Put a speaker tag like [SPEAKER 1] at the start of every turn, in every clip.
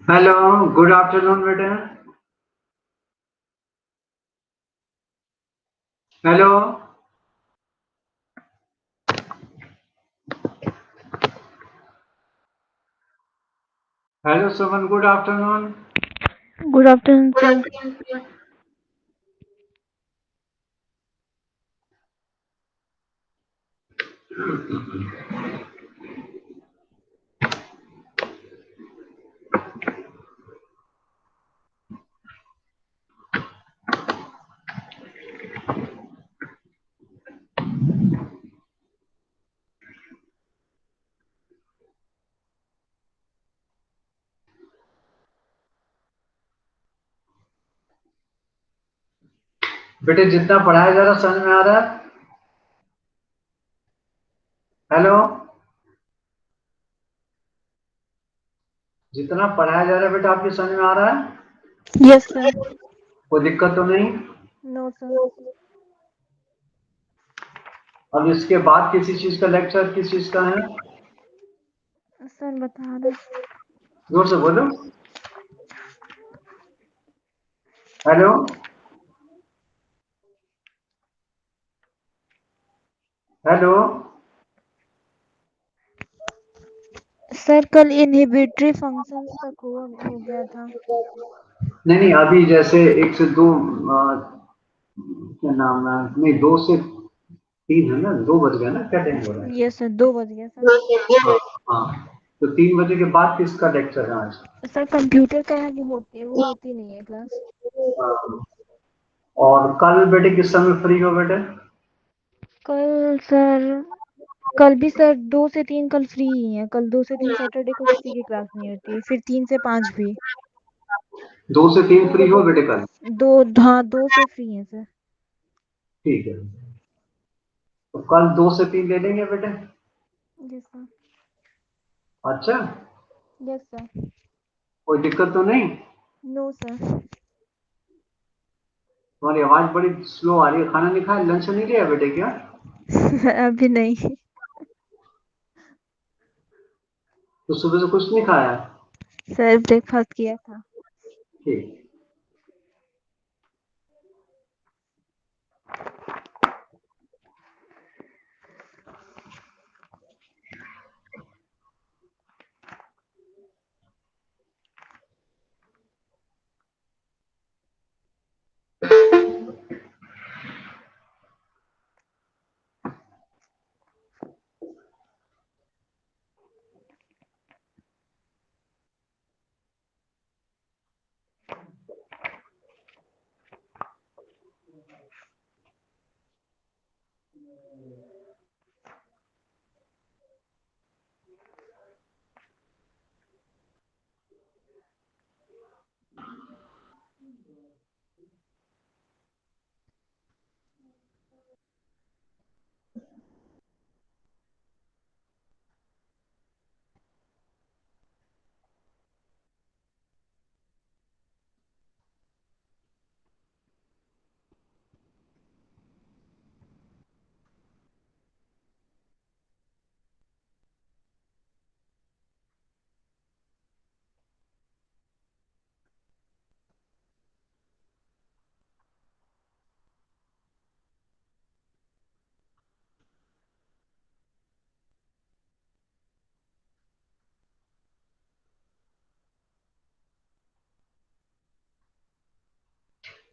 [SPEAKER 1] Hello, good afternoon बेटे। Hello, hello Suman, good afternoon.
[SPEAKER 2] Good afternoon sir.
[SPEAKER 1] बेटे जितना पढ़ाया जा रहा समझ में आ रहा है? हेलो, जितना पढ़ाया जा रहा है बेटा आपकी समझ में आ रहा है?
[SPEAKER 2] Yes sir.
[SPEAKER 1] कोई दिक्कत तो नहीं?
[SPEAKER 2] No sir.
[SPEAKER 1] अब इसके बाद किसी चीज का लेक्चर किस चीज का है?
[SPEAKER 2] सर बता रहे।
[SPEAKER 1] जोर से बोलो। हेलो, हेलो,
[SPEAKER 2] सर कल इनहिबिटरी फंक्शंस तक हो गया था।
[SPEAKER 1] नहीं नहीं, अभी जैसे 1 से 2 क्या नाम है, नहीं 2 से 3 है ना, 2 बज गया ना, क्या टाइम हो रहा है?
[SPEAKER 2] यस सर 2 बज गया सर।
[SPEAKER 1] हाँ हाँ, तो 3 बजे के बाद किसका लेक्चर है आज?
[SPEAKER 2] सर कंप्यूटर का है कि होती है, वो होती नहीं है क्लास।
[SPEAKER 1] हाँ, और कल बेटे किस समय फ्री हो बेटे?
[SPEAKER 2] कल सर, कल भी सर 2 से 3 कल फ्री ही है। कल 2 से 3 सैटरडे को किसी की क्लास नहीं होती है, फिर 3 से 5 भी।
[SPEAKER 1] 2 से 3 फ्री हो बेटे कल?
[SPEAKER 2] दो, हाँ 2 से फ्री है सर।
[SPEAKER 1] ठीक है, तो कल 2 से 3 ले लेंगे बेटे।
[SPEAKER 2] Yes sir.
[SPEAKER 1] अच्छा,
[SPEAKER 2] यस सर।
[SPEAKER 1] कोई दिक्कत तो नहीं?
[SPEAKER 2] No sir.
[SPEAKER 1] तुम्हारी आवाज बड़ी स्लो आ रही है। खाना नहीं खाया, लंच नहीं किया बेटे क्या?
[SPEAKER 2] अभी नहीं।
[SPEAKER 1] तो सुबह से कुछ नहीं खाया?
[SPEAKER 2] सर ब्रेकफास्ट किया था।
[SPEAKER 1] ठीक।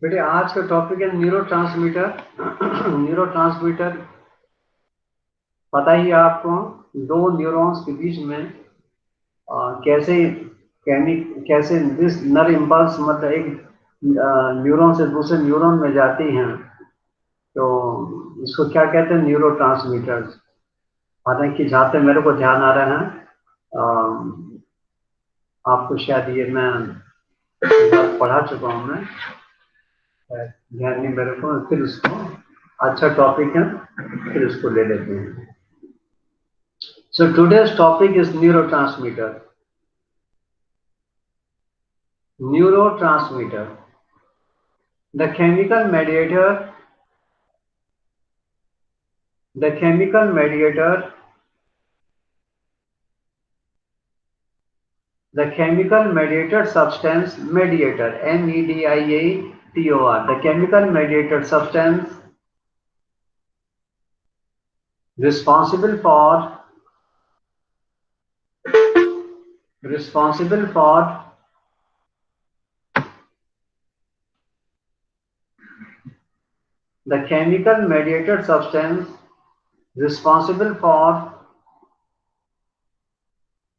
[SPEAKER 1] बेटे आज का टॉपिक है न्यूरोट्रांसमीटर। न्यूरोट्रांसमीटर पता ही है आपको, दो न्यूरॉन्स के बीच में कैसे कैसे दिस नर इम्पल्स मतलब एक न्यूरॉन से दूसरे न्यूरॉन में जाती हैं, तो इसको क्या कहते हैं, न्यूरोट्रांसमीटर्स। हालांकि जहाँ तक मेरे को ध्यान आ रहा है, आपको शायद ये मैं पढ़ा चुका हूँ मैं, ध्यान नहीं मेरे को, फिर इसको अच्छा टॉपिक है, फिर इसको ले लेते हैं। So today's topic is neurotransmitter. Neurotransmitter. The chemical mediator. The chemical mediator. The chemical mediator substance mediator. MEDIATOR. The chemical mediator substance responsible for the chemical mediator substance responsible for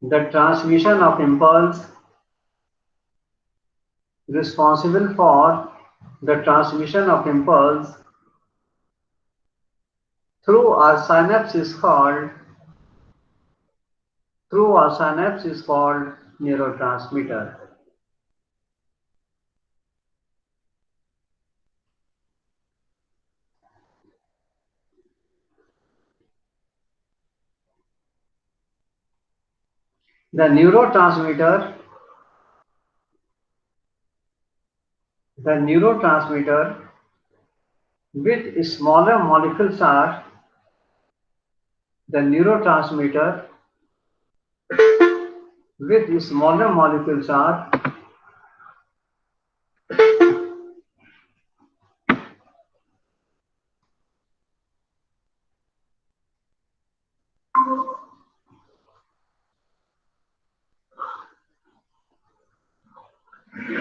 [SPEAKER 1] the transmission of impulse, responsible for the transmission of impulse through our synapse is called neurotransmitter. The neurotransmitter with smaller molecules are the neurotransmitter with smaller molecules are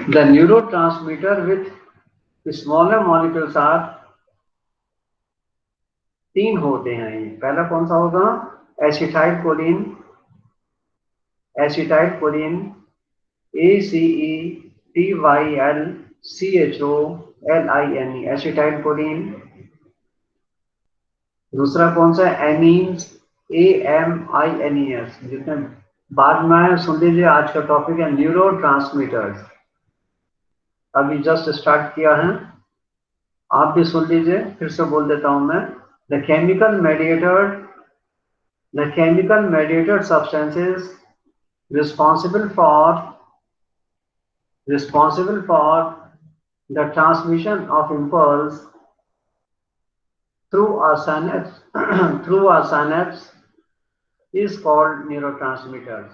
[SPEAKER 1] the neurotransmitter with smaller molecules are तीन होते हैं। ये पहला कौन सा होगा, acetyl choline, ACETYLCHOLINE, acetyl choline. दूसरा कौन सा, एमीन्स, AMINES। जितने बाद में सुन लीजिए, आज का टॉपिक है न्यूरोट्रांसमीटर्स। अभी जस्ट स्टार्ट किया है, आप भी सुन लीजिए, फिर से बोल देता हूं मैं। The chemical mediator substances responsible for the transmission of impulse through our synapse is called neurotransmitters.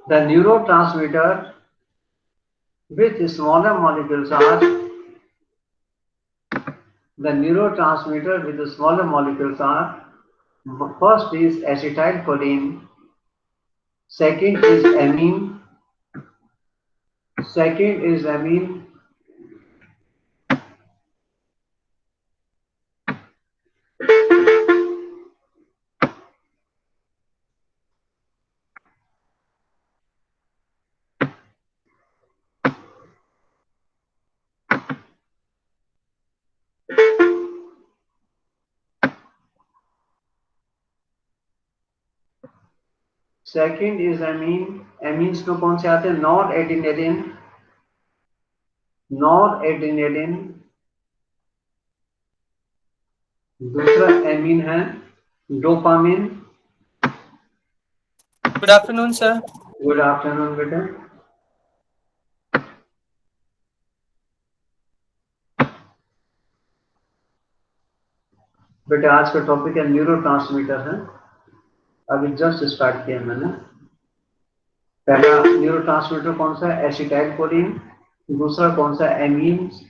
[SPEAKER 1] The neurotransmitter with smaller molecules are first is acetylcholine, second is amine, amines में कौन से आते हैं, नॉरएड्रेनालिन, दूसरा एमीन है dopamine.
[SPEAKER 3] Good afternoon sir.
[SPEAKER 1] Good afternoon बेटा। बेटा आज का टॉपिक है न्यूरोट्रांसमीटर है, अभी जस्ट स्टार्ट किया मैंने। पहला न्यूरोट्रांसमीटर कौन सा है, एसिटाइलकोलिन। दूसरा कौन सा, एमीन्स।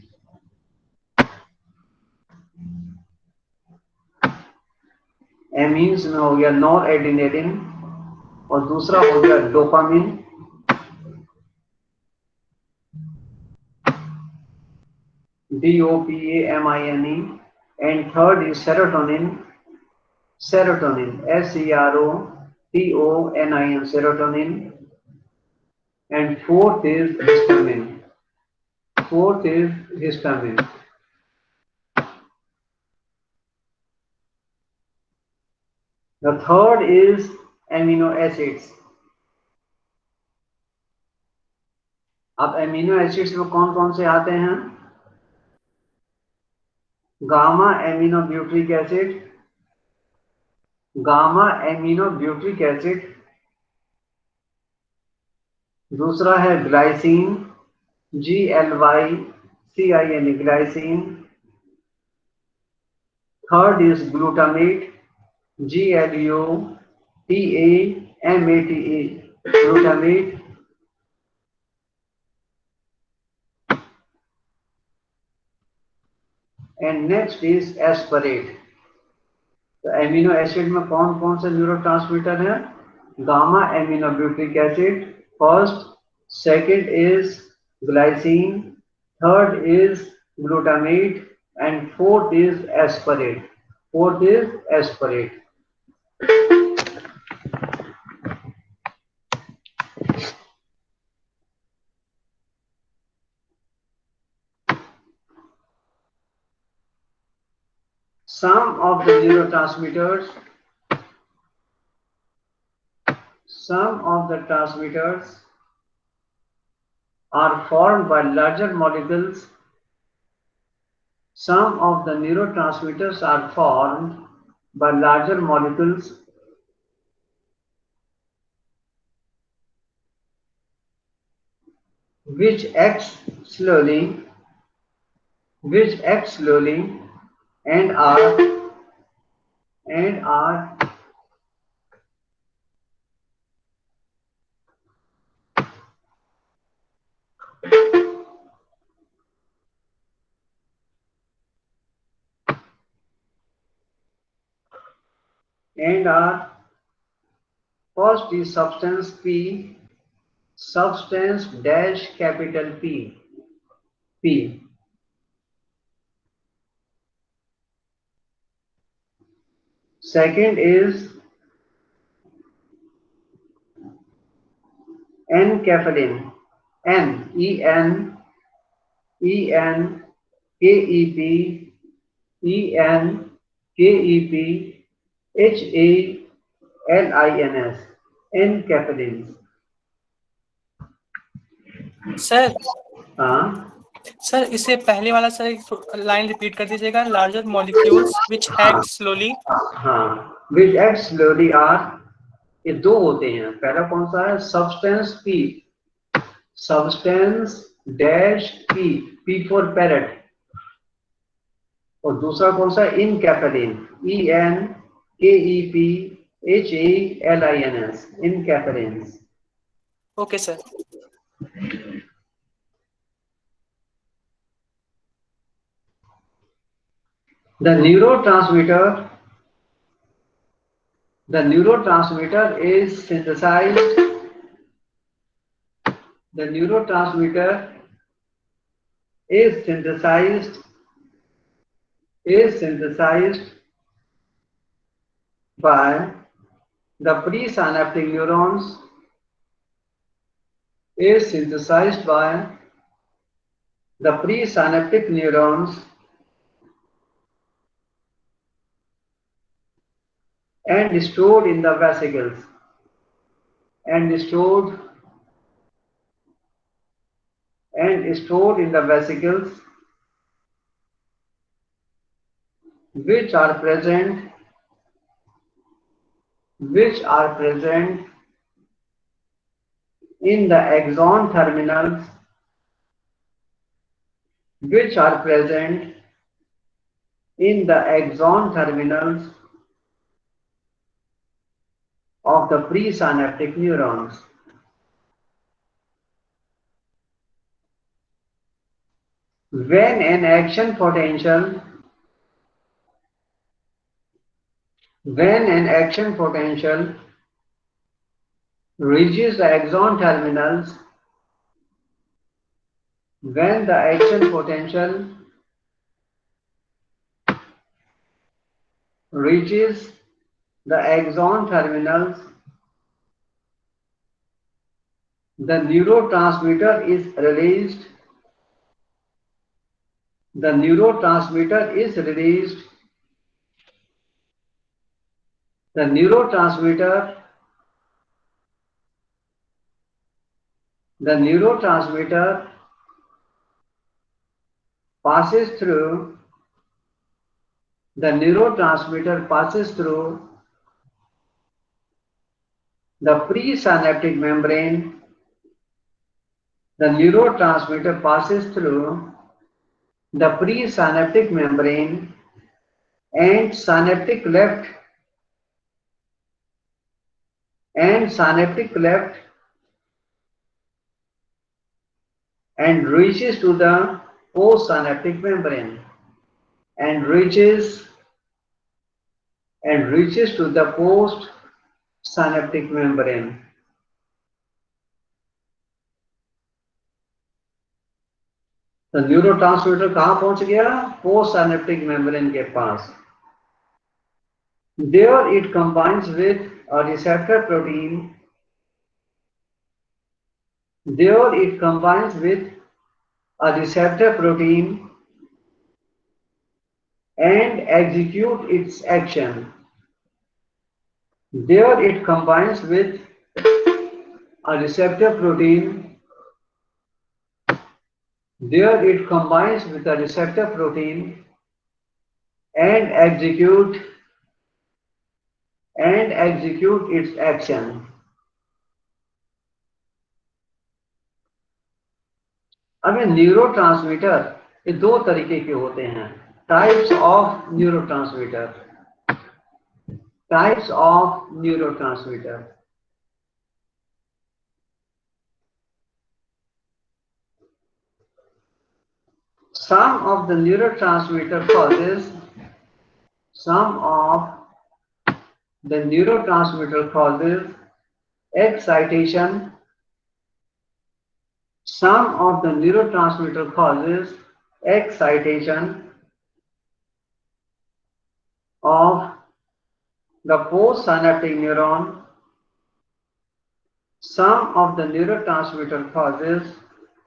[SPEAKER 1] एमीन्स में हो गया नॉरएड्रेनालिन और दूसरा हो गया dopamine. dopamine, and third is serotonin, serotonin, serotonin, and fourth is histamine. Fourth is histamine. The third is amino acids. अब amino acids में कौन कौन से आते हैं? Gamma aminobutyric acid, gamma aminobutyric acid, दूसरा है glycine, GLYCIN, glycine, third is glutamate, GLUTAMATE, glutamate, and next is aspartate. तो एमिनो एसिड में कौन कौन से न्यूरोट्रांसमीटर हैं? Gamma aminobutyric acid first, second is glycine, third is glutamate, and fourth is aspartate. Fourth is aspartate. Some of the neurotransmitters, are formed by larger molecules. Some of the neurotransmitters are formed by larger molecules which act slowly and are first is substance P, substance dash capital P. Second is enkephalin, enkephalins, enkephalins.
[SPEAKER 3] Sir
[SPEAKER 1] हाँ
[SPEAKER 3] sir इससे पहले वाला sir line repeat कर दीजिएगा। Larger molecules which act slowly.
[SPEAKER 1] हाँ, which act slowly are, ये दो होते हैं। पहला कौन सा है? Substance P, substance dash P, P for parrot. और दूसरा कौन सा? Enkephalin, ENKEPHALINS, enkephalins.
[SPEAKER 3] Okay sir.
[SPEAKER 1] The neurotransmitter is synthesized. The neurotransmitter is synthesized by the presynaptic neurons. Is synthesized by the presynaptic neurons and stored in the vesicles, which are present in the axon terminals, of the presynaptic neurons. When an action potential reaches the axon terminals, when the action potential reaches the axon terminals, the neurotransmitter is released. The neurotransmitter is released. The neurotransmitter passes through the presynaptic membrane. The neurotransmitter passes through the presynaptic membrane and synaptic left and reaches to the postsynaptic membrane and reaches to the postsynaptic membrane. तो neurotransmitter कहां पहुंच गया? Postsynaptic membrane के पास. There it combines with a receptor protein. And execute its action. There it combines with a receptor protein. And execute its action. अब neurotransmitter ये दो तरीके के होते हैं. Types of neurotransmitter. Some of the neurotransmitter causes excitation. Some of the neurotransmitter causes excitation of the postsynaptic neuron. Some of the neurotransmitter causes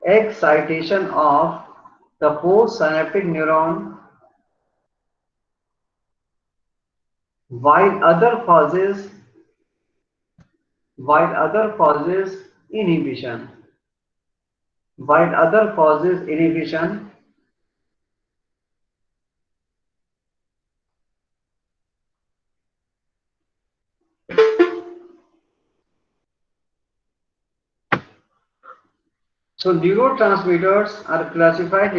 [SPEAKER 1] excitation of the postsynaptic neuron, while other causes inhibition. So neurotransmitters are classified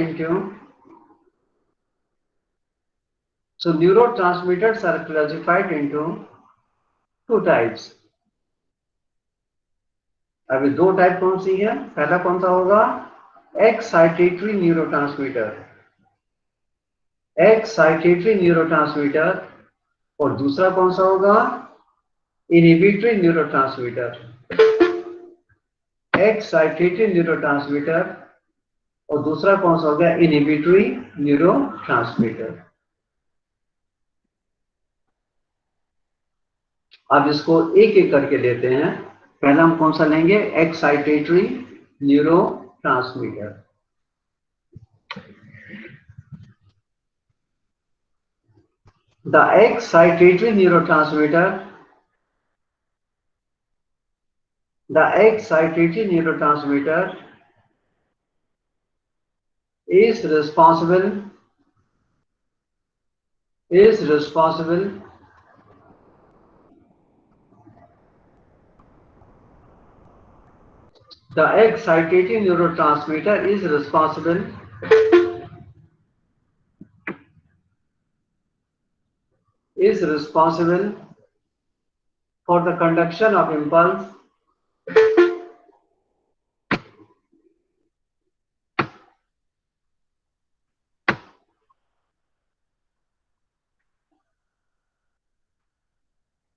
[SPEAKER 1] into two types. अभी दो type कौन सी है? पहला कौन सा होगा? Excitatory neurotransmitter. और दूसरा कौन सा होगा? Inhibitory neurotransmitter. एक्साइटेटरी न्यूरोट्रांसमीटर और दूसरा कौन सा हो गया? Inhibitory neurotransmitter. अब इसको एक एक करके लेते हैं. पहला हम कौन सा लेंगे? Excitatory neurotransmitter. The excitatory neurotransmitter is responsible The excitatory neurotransmitter is responsible for the conduction of impulse.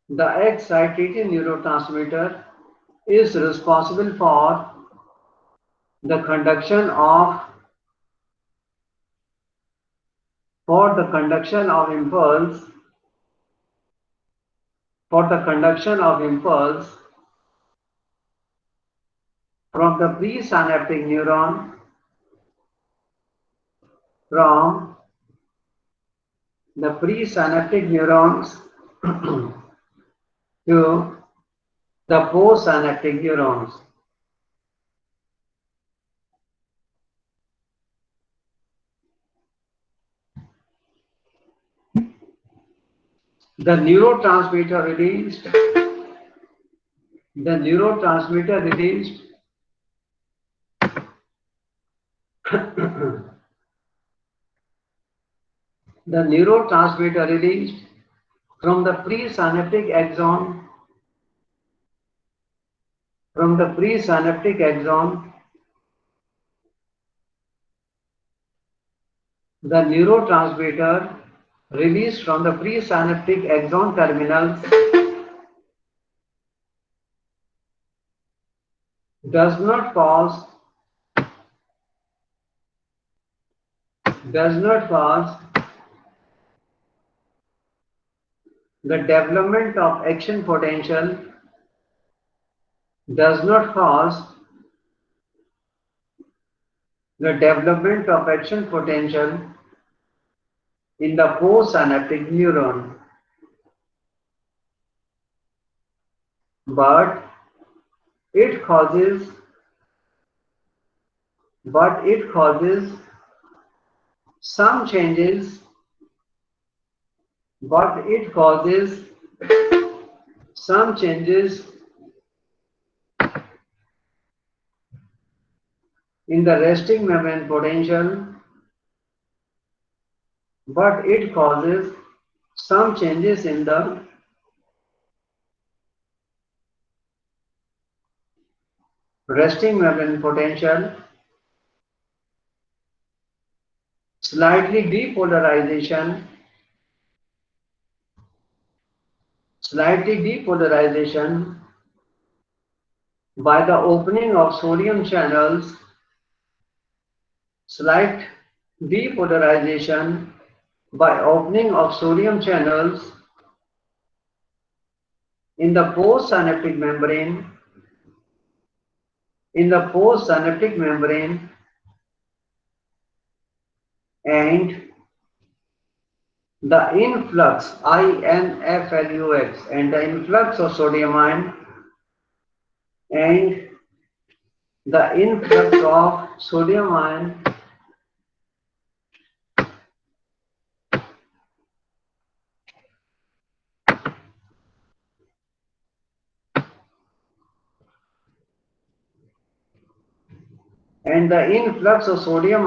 [SPEAKER 1] The excitatory neurotransmitter is responsible for the conduction of impulse for the conduction of impulse from the presynaptic neuron from the presynaptic neurons to the postsynaptic neurons. The neurotransmitter released the neurotransmitter released from the presynaptic axon the neurotransmitter released from the presynaptic axon terminals does not cause the development of action potential in the postsynaptic neuron, but it causes some changes in the resting membrane potential, slightly depolarization by the opening of sodium channels, slight depolarization by opening of sodium channels in the postsynaptic membrane, and the influx INFLUX and the influx of sodium ion and the influx of sodium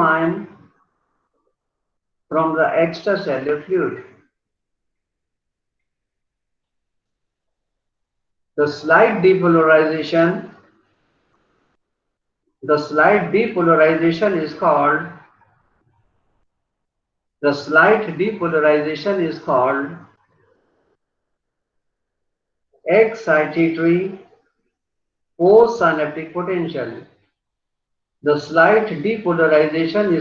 [SPEAKER 1] ion from the extracellular fluid. The slight depolarization is called excitatory postsynaptic potential. The slight depolarization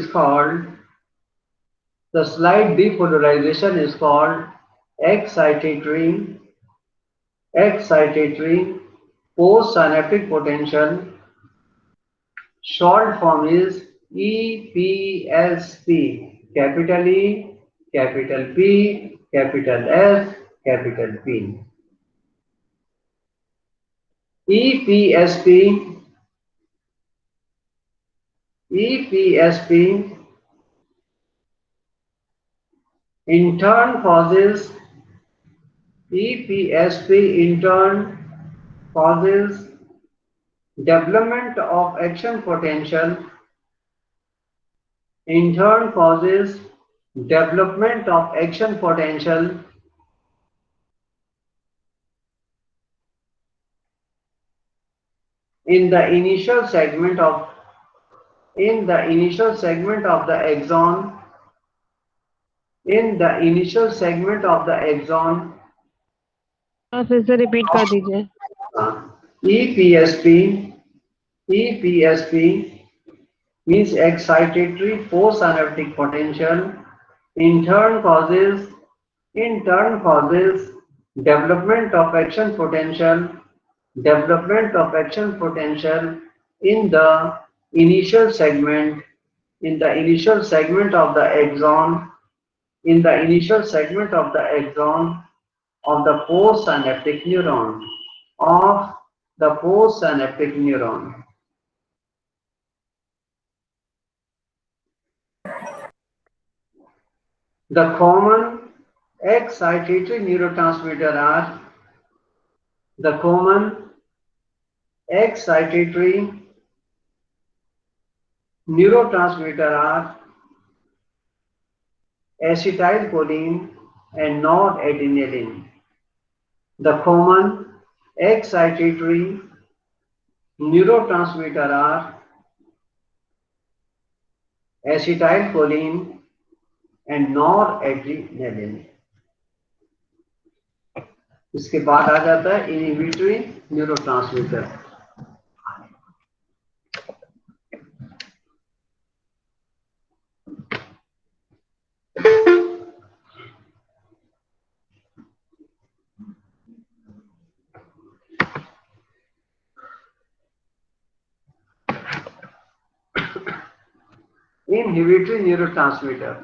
[SPEAKER 1] is called excitatory postsynaptic potential. Short form is EPSP, capital E, capital P, capital S, capital P. EPSP in turn causes development of action potential in the initial segment of the axon
[SPEAKER 2] फिर repeat कर दीजिए.
[SPEAKER 1] EPSP means excitatory postsynaptic potential in turn causes development of action potential, development of action potential in the initial segment, in the initial segment of the axon, in the initial segment of the axon of the postsynaptic neuron, of the postsynaptic neuron. The common excitatory neurotransmitter are the common excitatory neurotransmitter are acetylcholine and noradrenaline. The common excitatory neurotransmitter are acetylcholine and noradrenaline. इसके बाद आ जाता है inhibitory neurotransmitter. Inhibitory neurotransmitter.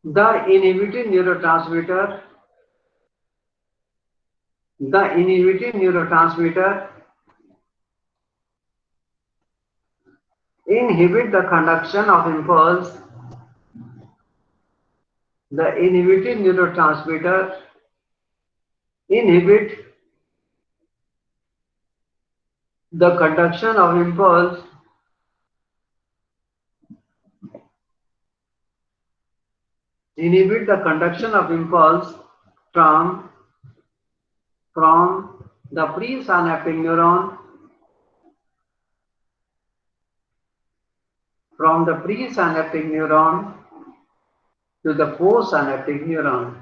[SPEAKER 1] The inhibitory neurotransmitter inhibit the conduction of impulse. The inhibitory neurotransmitter inhibit the conduction of impulse from the presynaptic neuron to the postsynaptic neuron.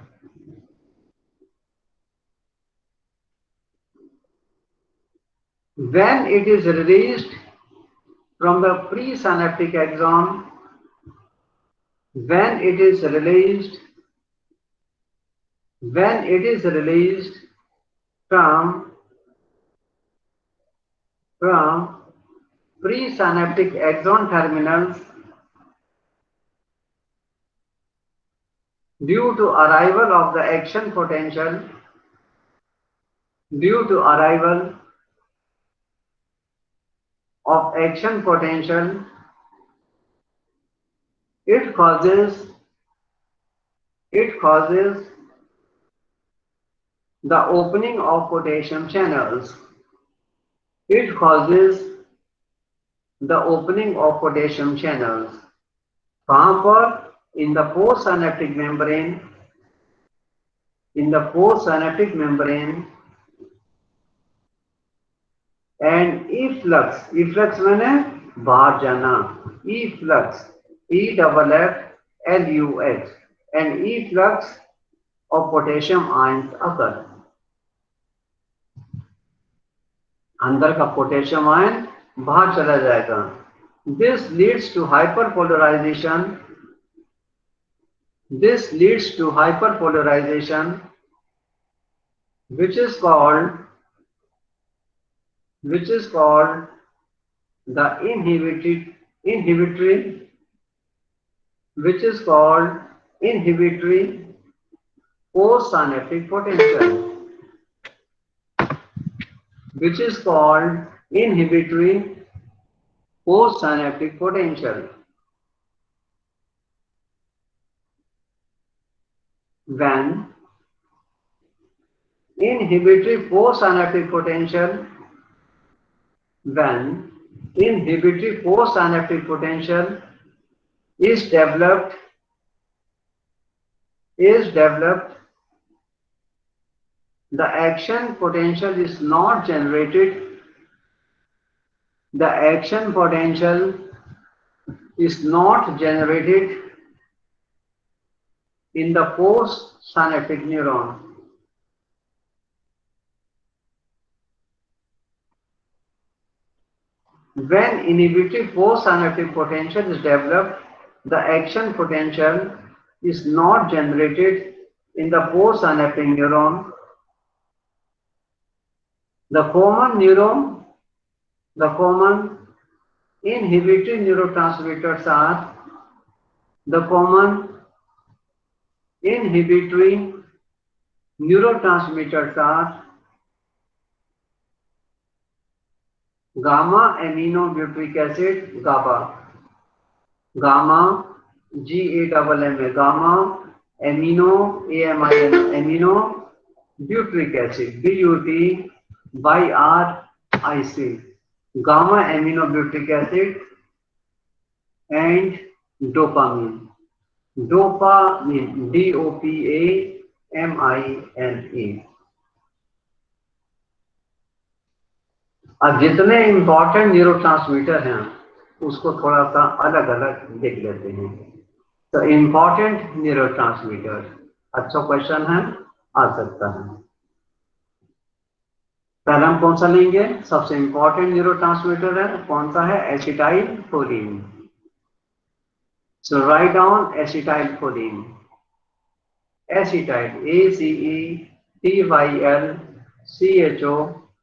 [SPEAKER 1] When it is released from the presynaptic axon, when it is released from presynaptic axon terminals due to arrival of the action potential, it causes the opening of potassium channels. It causes the opening of potassium channels. कहाँ पर? In the postsynaptic membrane. And efflux मैंने बाहर जाना. Efflux, EFFLUX, and efflux of potassium ions occur. अंदर का potassium ion बाहर चला जाएगा. This leads to hyperpolarization. Which is called the inhibitory postsynaptic potential. When inhibitory postsynaptic potential is developed, the action potential is not generated. In the postsynaptic neuron. When inhibitory postsynaptic potential is developed, the action potential is not generated in the postsynaptic neuron, the common inhibitory neurotransmitters are the common inhibitory neurotransmitters are gamma aminobutyric acid, GABA, gamma GAMMA, gamma amino amino butyric acid, BUTYRIC, gamma aminobutyric acid, and dopamine. Dopamine, DOPAMINE. अब जितने important neurotransmitter हैं उसको थोड़ा सा अलग अलग देख लेते हैं। तो इंपॉर्टेंट न्यूरोट्रांसमीटर, अच्छा क्वेश्चन है, आ सकता है। पहले हम कौन सा लेंगे? सबसे इंपॉर्टेंट न्यूरोट्रांसमीटर है कौन सा है? Acetyl choline. So write down acetyl choline. Acetyl,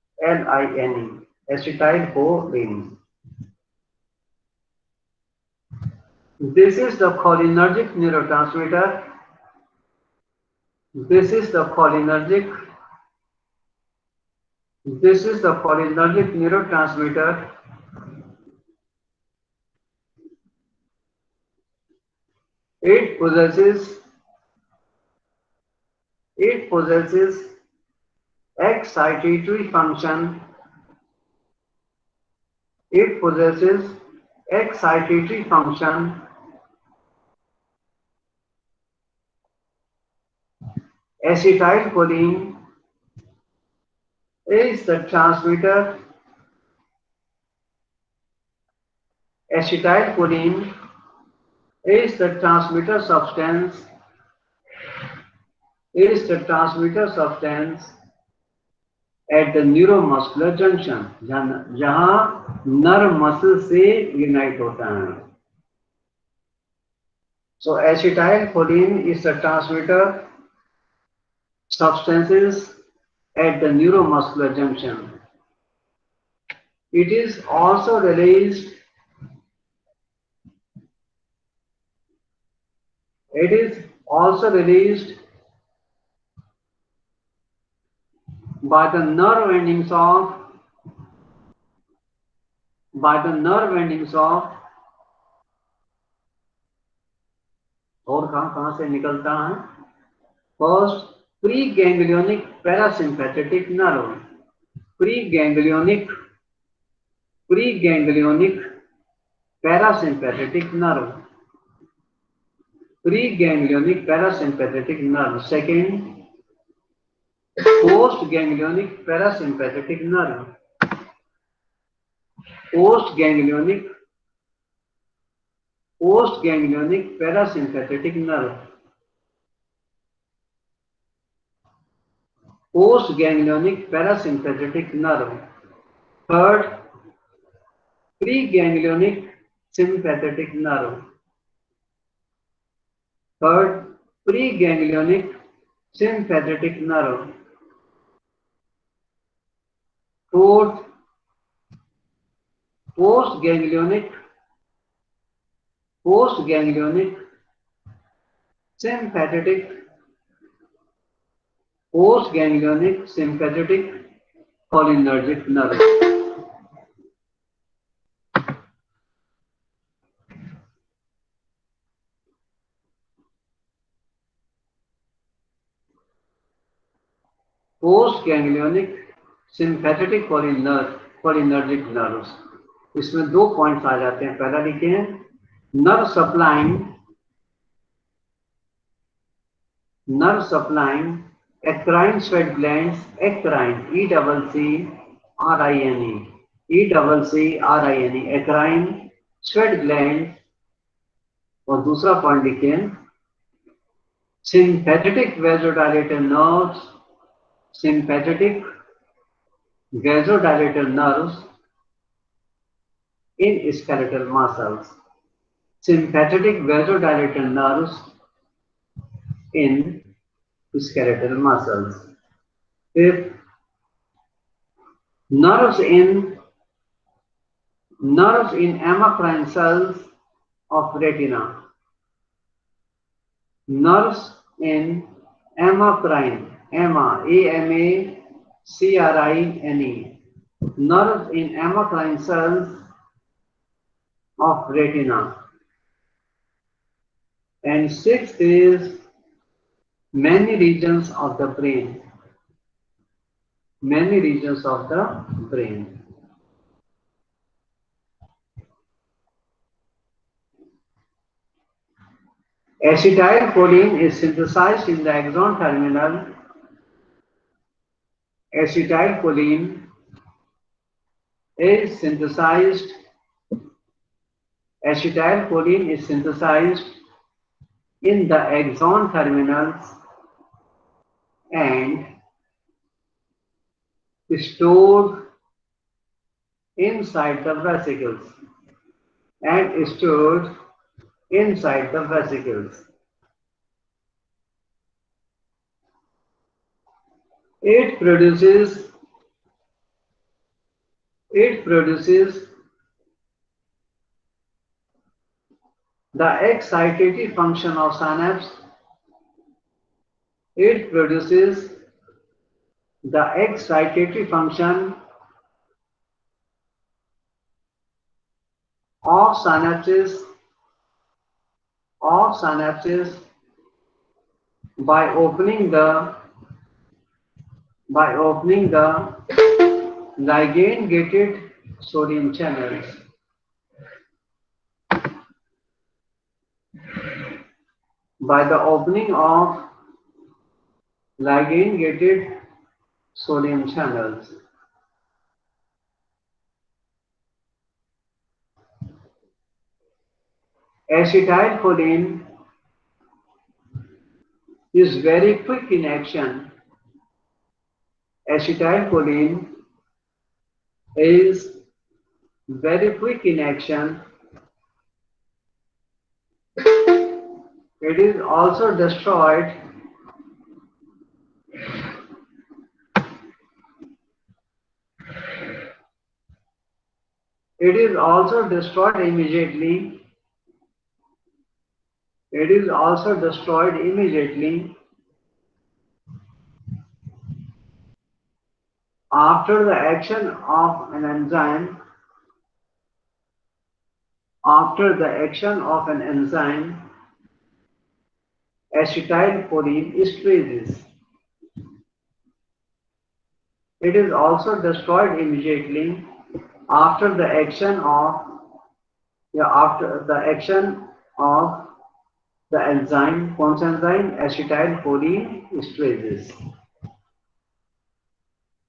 [SPEAKER 1] ACETYLCHOLINE, acetylcholine. This is the cholinergic neurotransmitter. This is the cholinergic neurotransmitter. It possesses excitatory function. It possesses excitatory function. Acetylcholine is the transmitter. Acetylcholine is the transmitter substance. At the neuromuscular junction, जहां nerve muscle से unite होता है। So acetylcholine is the transmitter substances at the neuromuscular junction. It is also released by the nerve endings of और कहां से निकलता है? First preganglionic parasympathetic nerve, preganglionic parasympathetic nerve, preganglionic parasympathetic nerve. Second postganglionic parasympathetic nerve, postganglionic parasympathetic nerve, postganglionic parasympathetic nerve। Third preganglionic sympathetic nerve, third preganglionic sympathetic nerve। Fourth postganglionic sympathetic cholinergic nerve। postganglionic sympathetic cholinergic nerves। इसमें दो points आ जाते हैं। पहला लिखे हैं nerve supplying eccrine sweat glands, eccrine, ECCRINE, eccrine sweat gland। और दूसरा point लिखे हैं sympathetic vasodilator nerves, in skeletal muscles, sympathetic vasodilator nerves in skeletal muscles. Fifth, nerves in amacrine cells of retina. Nerves in amacrine, AMACRINE. Nerves in amacrine cells of retina. And sixth is many regions of the brain. Many regions of the brain. Acetylcholine is synthesized in the axon terminal. Acetylcholine is synthesized. Acetylcholine is synthesized in the axon terminals and stored inside the vesicles. And stored inside the vesicles. It produces the excitatory function of synapse. It produces the excitatory function of synapses by opening the ligand gated sodium channels. By the opening of ligand gated sodium channels. Acetylcholine is very quick in action. Acetylcholine is very quick in action. It is also destroyed immediately. It is also destroyed immediately after the action of an enzyme. After the action of an enzyme, acetylcholine esterases. It is also destroyed immediately after the action of the enzyme, कौन सा enzyme? Acetylcholine esterases.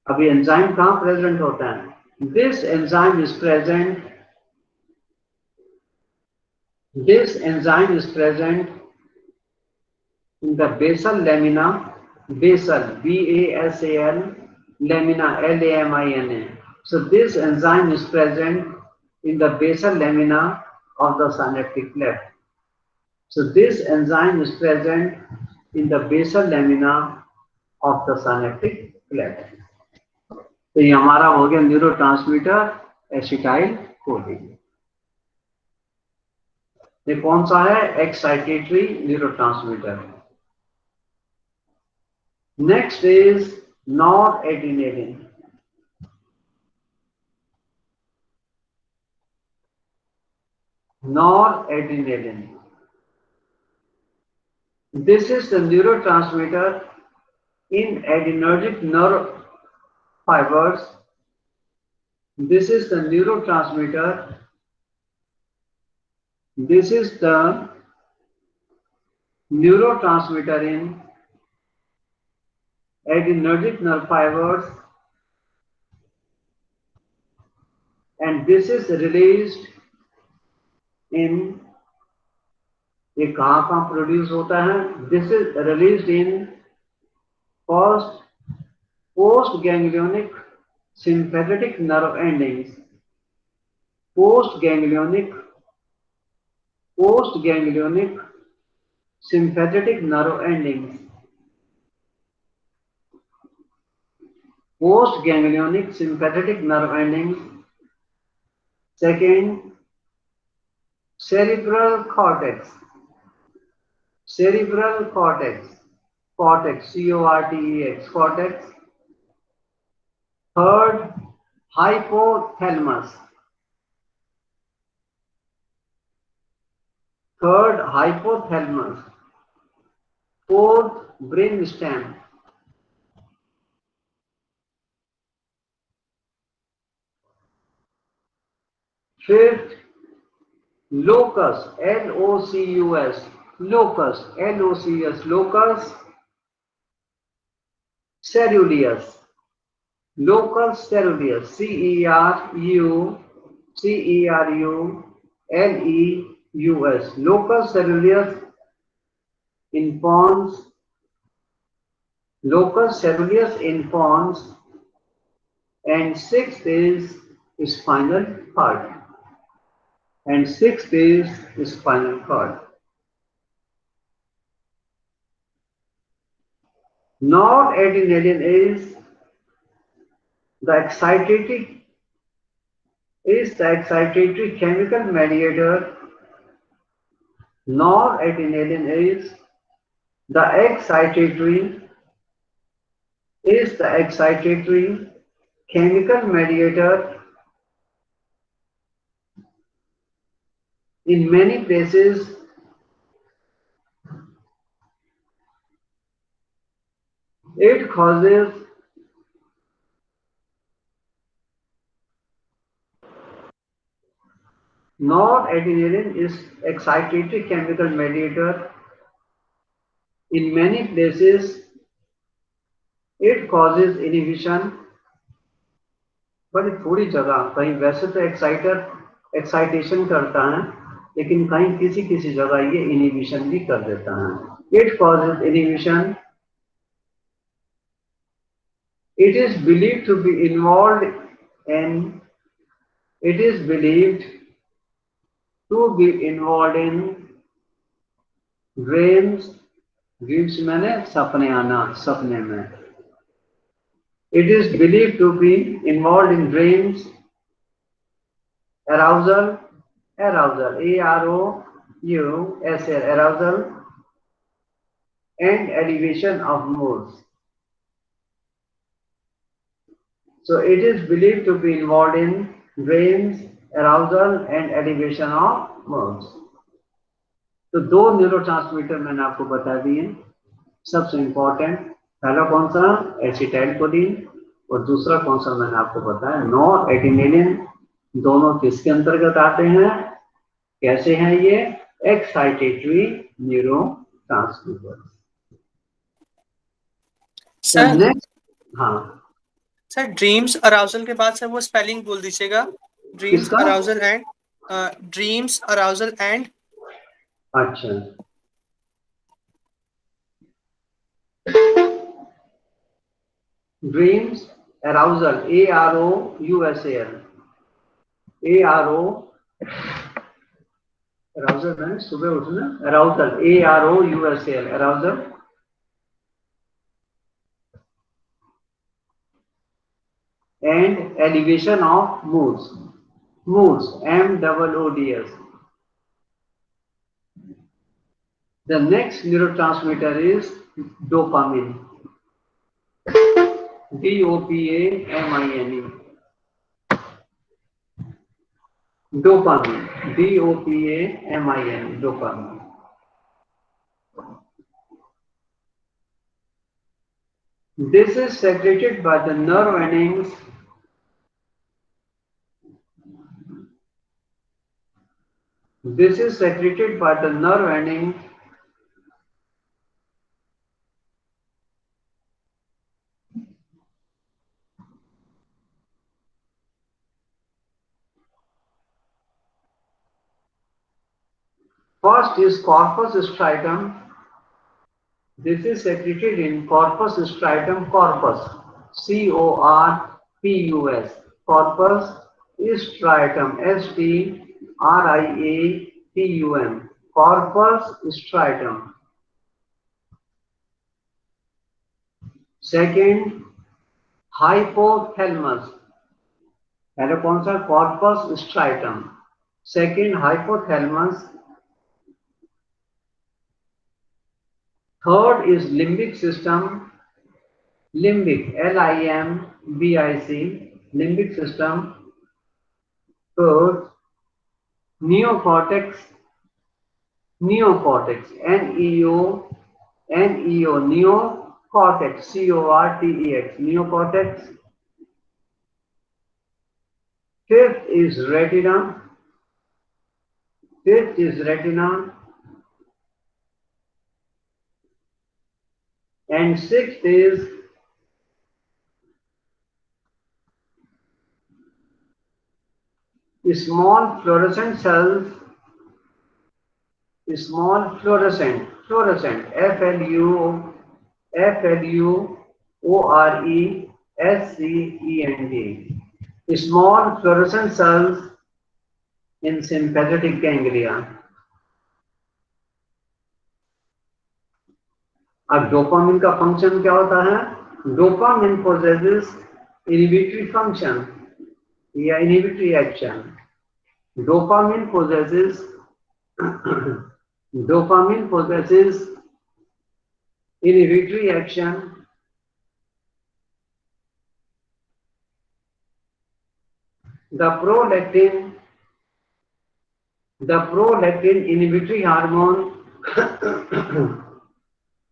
[SPEAKER 1] अभी enzyme कहाँ present होता है? This enzyme is present in the basal lamina, basal, B-A-S-A-L, lamina, L-A-M-I-N-A. So this enzyme is present in the basal lamina of the synaptic cleft. So this enzyme is present in the basal lamina of the synaptic cleft. तो ये हमारा हो गया neurotransmitter acetylcholine. ये कौन सा है? Excitatory neurotransmitter. Next is noradrenaline. Noradrenaline. This is the neurotransmitter in adrenergic nerve fibers. This is the neurotransmitter. This is the neurotransmitter in adrenergic nerve fibers, and this is released in, ये कहाँ produce होता है? This is released in post ganglionic sympathetic nerve endings. Post ganglionic sympathetic nerve endings. post ganglionic sympathetic nerve endings. Second, cerebral cortex. Cerebral cortex. Cortex, C-O-R-T-E-X, cortex. Third, hypothalamus. Third, hypothalamus. Fourth, brainstem. Fifth, locus, L-O-C-U-S, locus, L-O-C-S, locus ceruleus, locus ceruleus, C-E-R-U-C-E-R-U-L-E-U-S, locus ceruleus infons, locus ceruleus infons, and sixth is spinal cord. And sixth is spinal cord. Noradrenaline is the excitatory chemical mediator. Noradrenaline is the excitatory chemical mediator. In many places, it causes noradrenaline is excitatory chemical mediator. In many places, it causes inhibition. बड़ी थोड़ी जगह कहीं वैसे तो excitation करता है, लेकिन कहीं किसी जगह ये इनहिबिशन भी कर देता है. It causes inhibition. It is believed to be involved in dreams. Dreams मैंने सपने आना, सपने में. It is believed to be involved in dreams, arousal, A-R-O-U-S-L, arousal, and elevation of moods. So it is believed to be involved in dreams, arousal, and elevation of moods. तो दो neurotransmitter मैंने आपको बता दिए. सबसे इंपॉर्टेंट पहला कौन सा, एसिटाइलकोलिन, और दूसरा कौन सा मैंने आपको बताया, नॉरएड्रेनालिन. दोनों किसके अंतर्गत आते हैं, कैसे हैं ये, एक्साइटेटरी न्यूरोट्रांसमीटर.
[SPEAKER 3] सर
[SPEAKER 1] हाँ
[SPEAKER 3] सर, ड्रीम्स अराउजल के बाद सर वो स्पेलिंग बोल दीजिएगा. ड्रीम्स अराउजल एंड
[SPEAKER 1] अच्छा, ड्रीम्स अराउजल, A-R-O-U-S-A-L, अराउजल है सुबह उठना, arousal, A-R-O-U-S-A-L, arousal. And elevation of moods, M-O-O-D-S. The next neurotransmitter is dopamine, D-O-P-A-M-I-N-E. Dopamine, D-O-P-A-M-I-N-E, dopamine. This is secreted by the nerve endings First is corpus striatum. This is secreted in corpus striatum, corpus, C-O-R-P-U-S, corpus striatum, S-T-R-I-A-T-U-M, corpus striatum. Second, hypothalamus, पहले कौन सा? Corpus striatum, second hypothalamus, third is limbic system, limbic LIMBIC, limbic system, fourth neocortex, neocortex NEO neocortex CORTEX, neocortex, fifth is retina, fifth is retina, and sixth is small fluorescent cells, small fluorescent FLUORESCENT, small fluorescent cells in sympathetic ganglia. अब dopamine का function क्या होता है? Dopamine possesses inhibitory function या inhibitory action. Dopamine possesses dopamine possesses inhibitory action. The prolactin inhibitory hormone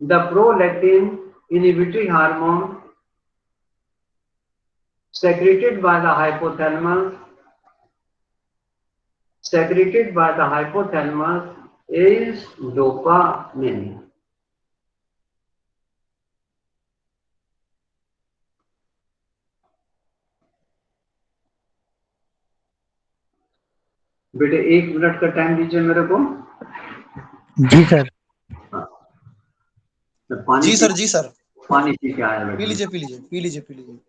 [SPEAKER 1] the prolactin inhibitory hormone secreted by the hypothalamus is dopamine. बेटे 1 minute का time दीजिए मेरे को।
[SPEAKER 4] जी सर।
[SPEAKER 1] पानी
[SPEAKER 5] जी सर, जी सर।
[SPEAKER 1] पानी P के आया
[SPEAKER 5] पी
[SPEAKER 1] बेटा।
[SPEAKER 5] लीजिए, पी लीजिए, पी लीजिए, पी लीजिए।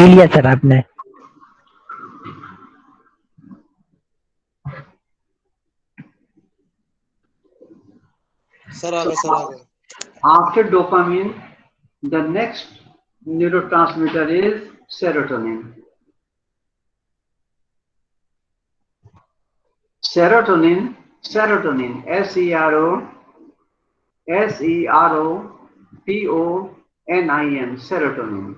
[SPEAKER 4] पी लिया सर आपने।
[SPEAKER 5] सर आ गए, सर आ गए।
[SPEAKER 1] After dopamine, the next neurotransmitter is serotonin. Serotonin, S-E-R-O-T-O-N-I-N, serotonin.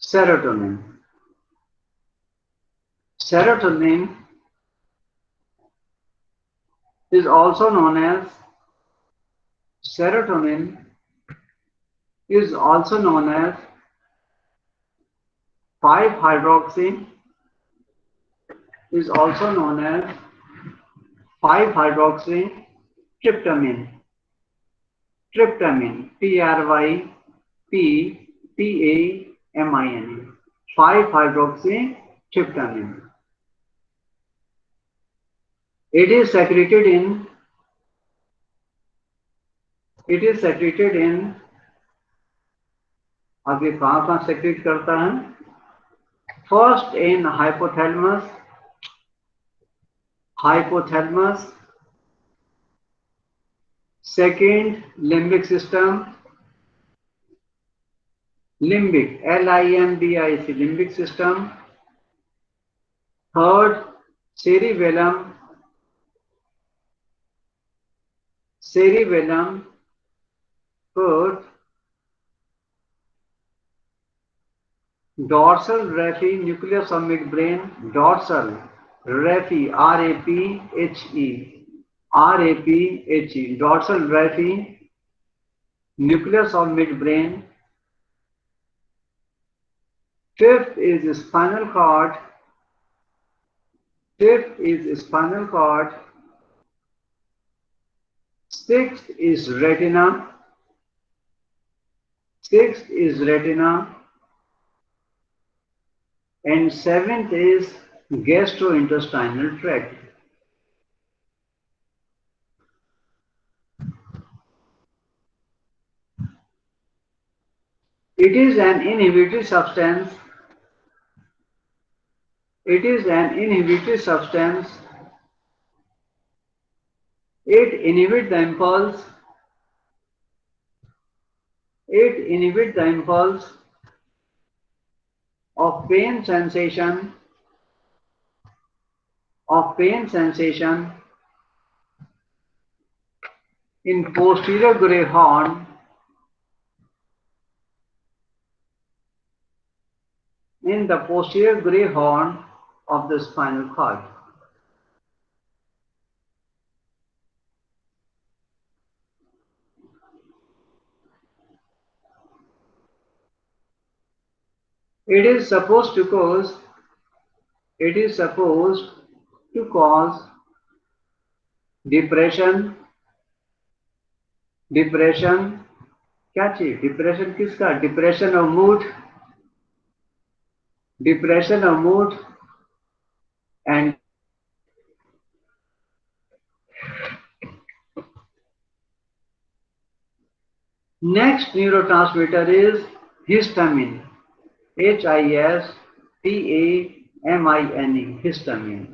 [SPEAKER 1] Serotonin. Serotonin is also known as serotonin is also known as 5-hydroxy is also known as 5-hydroxy tryptamine. Tryptamine, T-R-Y-P-T-A-M-I-N-E, 5-hydroxy tryptamine. It is secreted in अब ये कहाँ secrete करता है? First in hypothalamus, second limbic system, limbic, L-I-M-B-I-C, limbic system, third cerebellum, fourth dorsal raphe, nucleus of midbrain, dorsal raphe, R-A-P-H-E, dorsal raphe, nucleus of midbrain. Fifth is spinal cord. Sixth is retina. And seventh is gastrointestinal tract. It is an inhibitory substance. It inhibits the impulse of pain sensation in posterior gray horn of the spinal cord. It is supposed to cause depression. क्या चाहिए? Depression किसका? Depression of mood and next neurotransmitter is histamine. H-I-S-T-A-M-I-N-E, histamine.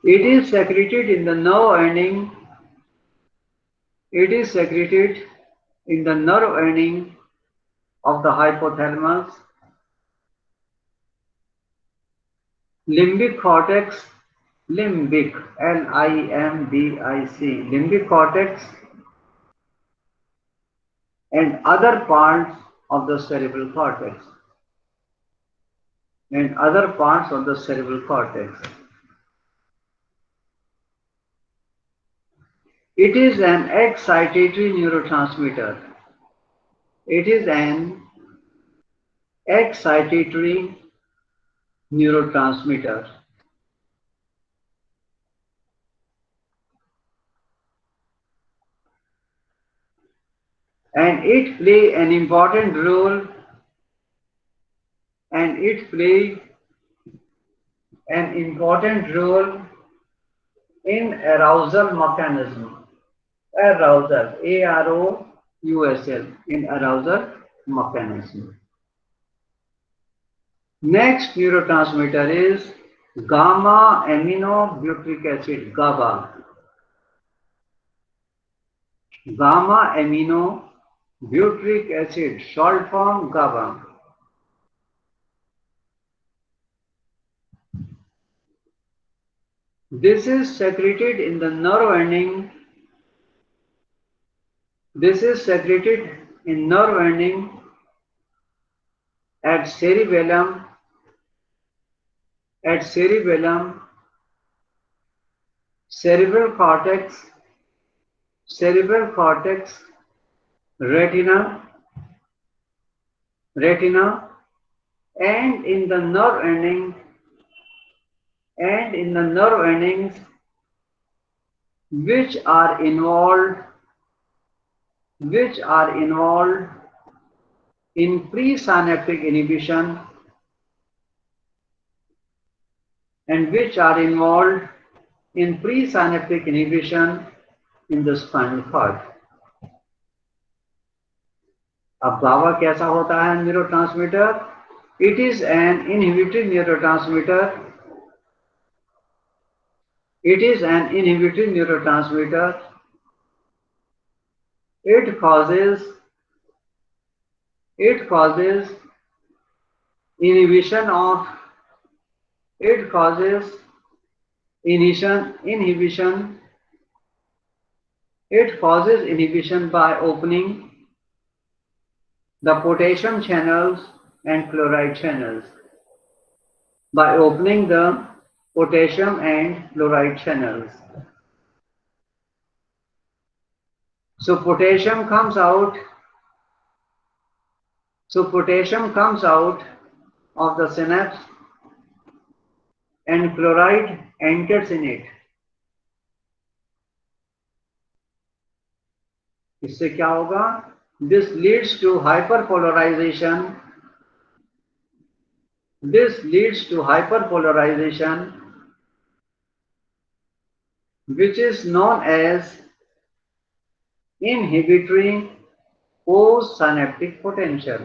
[SPEAKER 1] It is secreted in the nerve ending. Of the hypothalamus, limbic cortex, L-I-M-B-I-C, limbic cortex, and other parts of the cerebral cortex. It is an excitatory neurotransmitter. And it play an important role and it plays an important role in arousal mechanism. Arousal, AROUSL, in arousal mechanism. Next neurotransmitter is gamma aminobutyric acid, GABA. Gamma aminobutyric acid, short form GABA. This is secreted in the nerve ending. This is secreted in nerve ending at cerebellum, cerebral cortex, retina, and in the nerve endings which are involved in presynaptic inhibition in the spinal cord. अब GABA कैसा होता है neurotransmitter? It is an inhibitory neurotransmitter. It causes inhibition by opening the potassium channels and chloride channels. So potassium comes out of the synapse and chloride enters in it. इससे क्या होगा? This leads to hyperpolarization. Which is known as inhibitory postsynaptic potential.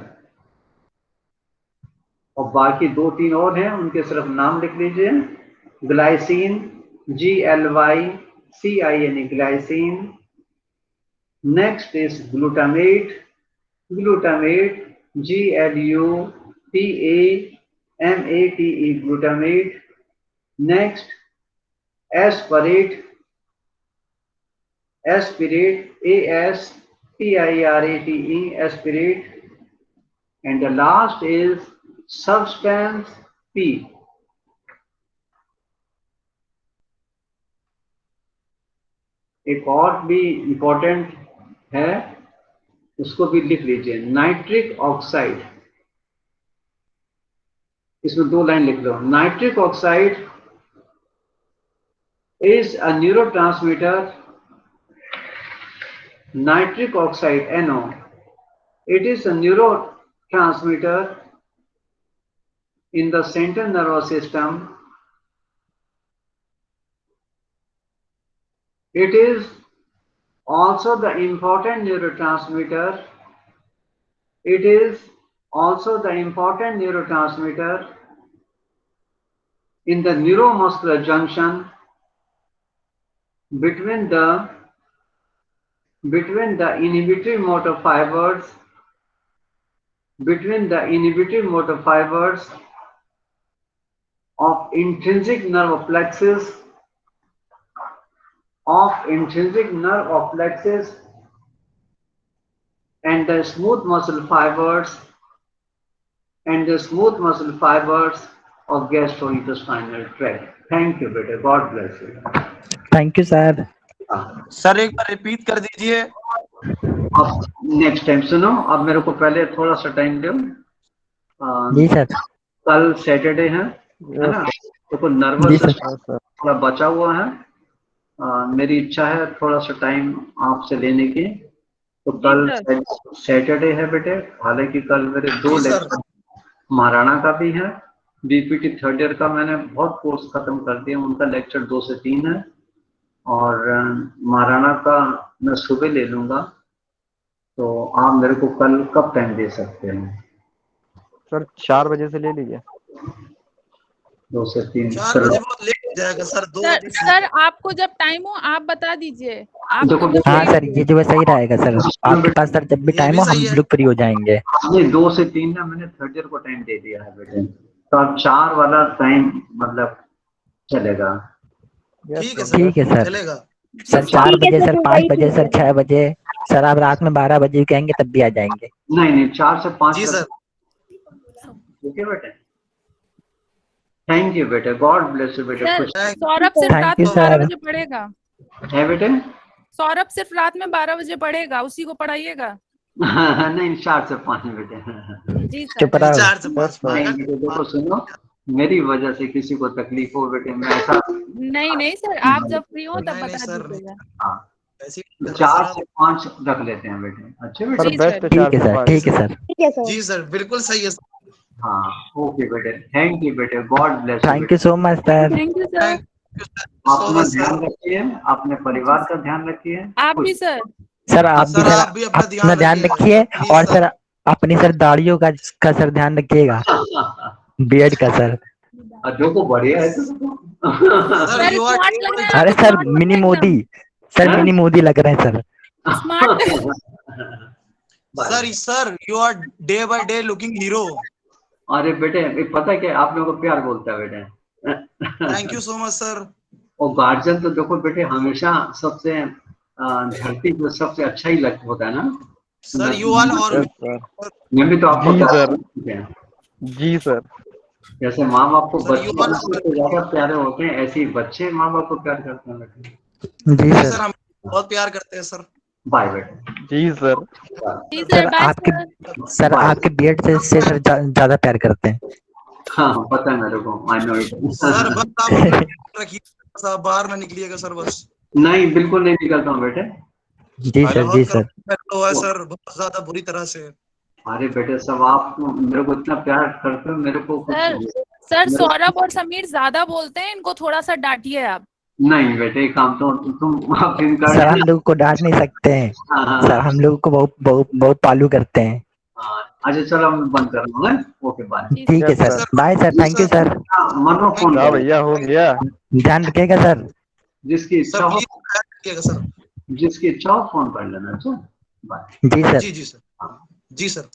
[SPEAKER 1] और बाकी 2-3 और हैं, उनके सिर्फ नाम लिख लीजिए. Glycine, GLYCIN, glycine. Next is glutamate, GLUTAMATE, glutamate. Next, aspirate, ASPIRATE, aspirate. And the last is substance P. एक और भी इंपॉर्टेंट है, उसको भी लिख लीजिए. Nitric oxide. इसमें 2 लाइन लिख लो. Nitric oxide is a neurotransmitter. Nitric oxide, NO. It is a neurotransmitter in the central nervous system. It is also the important neurotransmitter. In the neuromuscular junction between the inhibitory motor fibers of intrinsic nerve plexus and the smooth muscle fibers of gastrointestinal tract. Thank you, beta. God bless you.
[SPEAKER 4] Thank you sir.
[SPEAKER 5] Sir एक बार repeat कर दीजिए.
[SPEAKER 1] अब next time सुनो. अब मेरे को पहले थोड़ा सा टाइम दो.
[SPEAKER 4] जी सर.
[SPEAKER 1] कल सैटरडे है ना, तो कोई नर्वस सिस्टम थोड़ा बचा हुआ है. मेरी इच्छा है थोड़ा सा टाइम आपसे लेने की. तो कल सैटरडे है बेटे, हालांकि कल मेरे 2 लेक्चर महाराणा का भी है। बीपीटी थर्ड ईयर का मैंने बहुत कोर्स खत्म कर दिया, उनका लेक्चर 2 से 3 है। और महाराणा का मैं सुबह ले लूंगा, तो आप मेरे को कल कब टाइम दे सकते हैं?
[SPEAKER 6] सर 4 बजे से ले लीजिए।
[SPEAKER 1] 2 से 3
[SPEAKER 5] 4 बजे बहुत लेट हो जाएगा सर।
[SPEAKER 7] सर आपको जब टाइम हो आप बता दीजिए। आप
[SPEAKER 1] देखो,
[SPEAKER 4] हाँ सर, ये जो है सही रहेगा सर। आपके पास सर जब भी
[SPEAKER 5] ये
[SPEAKER 4] टाइम
[SPEAKER 5] भी
[SPEAKER 4] हो हम
[SPEAKER 5] सही है।
[SPEAKER 4] लोग फ्री हो जाएंगे।
[SPEAKER 1] आपने 2 से 3 ना मैंने थर्ड ईयर को टाइम दे दिया है बेटे, तो अब 4 वाला टाइम मतलब चलेगा।
[SPEAKER 5] ठीक है सर,
[SPEAKER 4] ठीक है सर।
[SPEAKER 5] चलेगा।
[SPEAKER 4] सर 4 बजे सर, 5 बजे सर, 6 बजे सर, आप रात में 12 बजे कहेंगे तब भी आ जाएंगे।
[SPEAKER 1] नहीं 4 से 5
[SPEAKER 5] जी सर।
[SPEAKER 1] ठीक है बेटे, थैंक यू बेटे, गॉड ब्लेस यू बेटे,
[SPEAKER 7] सर
[SPEAKER 1] खुश
[SPEAKER 7] सौरभ सिर्फ
[SPEAKER 4] Thank
[SPEAKER 7] रात
[SPEAKER 4] you,
[SPEAKER 7] में 12
[SPEAKER 4] sir.
[SPEAKER 7] बजे पढ़ेगा।
[SPEAKER 1] है बेटे।
[SPEAKER 7] सौरभ सिर्फ रात में 12 बजे पढ़ेगा, उसी को पढ़ाइएगा।
[SPEAKER 1] नहीं 4 से 5 बेटे।
[SPEAKER 7] जी सर।
[SPEAKER 4] चुप रहो।
[SPEAKER 5] 4 से 5
[SPEAKER 1] नहीं बेटे, देखो सुनो, मेरी वजह से किसी को तकलीफ हो बेटे, मैं ऐसा
[SPEAKER 7] नहीं सर, आप जब फ्री हो तब
[SPEAKER 5] नहीं,
[SPEAKER 7] बता
[SPEAKER 5] सर,
[SPEAKER 7] दीजिएगा।
[SPEAKER 1] हाँ,
[SPEAKER 5] ऐसी
[SPEAKER 1] 4 से 5 रख लेते हैं बेटे। अच्छे बेटे,
[SPEAKER 6] सर
[SPEAKER 7] जी
[SPEAKER 6] बेस्ट
[SPEAKER 7] सर।
[SPEAKER 4] ठीक है सर, ठीक है सर।
[SPEAKER 5] जी सर, बिल्कुल सही है सर।
[SPEAKER 1] हाँ ओके बेटे, थैंक यू बेटे, God bless you
[SPEAKER 4] thank you so much sir.
[SPEAKER 7] Thank you sir.
[SPEAKER 1] अपना ध्यान रखिए, अपने परिवार का ध्यान रखिए।
[SPEAKER 7] आप भी सर।
[SPEAKER 4] सर आप भी
[SPEAKER 5] सर,
[SPEAKER 4] सर
[SPEAKER 5] आप भी अपना
[SPEAKER 4] अपना ध्यान रखिए,
[SPEAKER 5] प्लीज
[SPEAKER 4] और सर अपनी सर दाढ़ियों का सर ध्यान रखिएगा, बियर्ड का सर।
[SPEAKER 1] देखो बढ़िया है तो।
[SPEAKER 5] सर, यू आर
[SPEAKER 7] स्मार्ट लग रहे हैं
[SPEAKER 4] अरे
[SPEAKER 7] आप,
[SPEAKER 4] सर
[SPEAKER 7] स्मार्ट लग
[SPEAKER 4] मिनी
[SPEAKER 7] रहे हैं
[SPEAKER 4] मोदी, सर मिनी मोदी लग रहे हैं sir.
[SPEAKER 7] Smart.
[SPEAKER 5] Sir you are day by day looking hero.
[SPEAKER 1] अरे बेटे, पता है क्या, आप लोगों को प्यार बोलता है बेटे।
[SPEAKER 5] Thank you so much sir.
[SPEAKER 1] और गार्जियन तो देखो बेटे, हमेशा सबसे धरती पे सबसे अच्छा ही लग होता है ना
[SPEAKER 5] सर यू आर और
[SPEAKER 6] यस सर।
[SPEAKER 1] मैं भी तो आपको
[SPEAKER 6] जी,
[SPEAKER 1] प्यार
[SPEAKER 6] सर।
[SPEAKER 1] करते हैं।
[SPEAKER 6] जी सर।
[SPEAKER 1] जैसे माँ बाप को
[SPEAKER 5] सर,
[SPEAKER 1] बच्चे
[SPEAKER 5] you are-
[SPEAKER 1] से ज्यादा प्यारे होते हैं, ऐसे ही बच्चे माँ बाप को प्यार करते हैं बेटे।
[SPEAKER 4] जी
[SPEAKER 5] सर
[SPEAKER 4] सर।
[SPEAKER 5] हम बहुत प्यार करते हैं सर।
[SPEAKER 1] बाय बेटे।
[SPEAKER 6] जी सर।
[SPEAKER 7] जी
[SPEAKER 4] सर
[SPEAKER 7] सर, बाय
[SPEAKER 4] आपके
[SPEAKER 7] सर।
[SPEAKER 4] सर आपके बियर्ड से सर ज्यादा प्यार करते हैं।
[SPEAKER 1] हाँ पता है मेरे को, आई नो इट।
[SPEAKER 5] सर बस आप अपना रखिए, सर बाहर ना निकलिएगा सर बस।
[SPEAKER 1] नहीं बिल्कुल नहीं निकलता हूँ बेटे।
[SPEAKER 4] जी सर, जी सर।
[SPEAKER 5] हुआ सर बहुत ज्यादा बुरी तरह से।
[SPEAKER 1] अरे बेटे, सब आप मेरे को इतना प्यार करते हो, मेरे को कुछ
[SPEAKER 7] सर सौरभ और समीर ज्यादा बोलते हैं, इनको थोड़ा सा डांटिए आप।
[SPEAKER 1] नहीं बेटे, काम तो तुम आप इनका
[SPEAKER 4] सर हम लोग को डांट नहीं सकते हैं सर, हम लोग को बहुत बहुत बहुत पालू करते हैं।
[SPEAKER 1] अच्छा चलो मैं बंद कर रहा हूँ। Okay bye.
[SPEAKER 4] ठीक है
[SPEAKER 6] Yes,
[SPEAKER 4] sir,
[SPEAKER 6] sir.
[SPEAKER 4] Bye sir, thank you sir.
[SPEAKER 1] मनो फोन
[SPEAKER 6] क्या
[SPEAKER 1] करो,
[SPEAKER 6] भैया हो गया।
[SPEAKER 4] ध्यान रखिएगा सर।
[SPEAKER 1] जिसकी इच्छा
[SPEAKER 5] सर
[SPEAKER 1] हो,
[SPEAKER 5] प्लीज रखिएगा सर।
[SPEAKER 1] जिसकी इच्छा हो फोन कर लेना। अच्छा बाय।
[SPEAKER 4] जी सर।
[SPEAKER 5] जी सर। जी सर।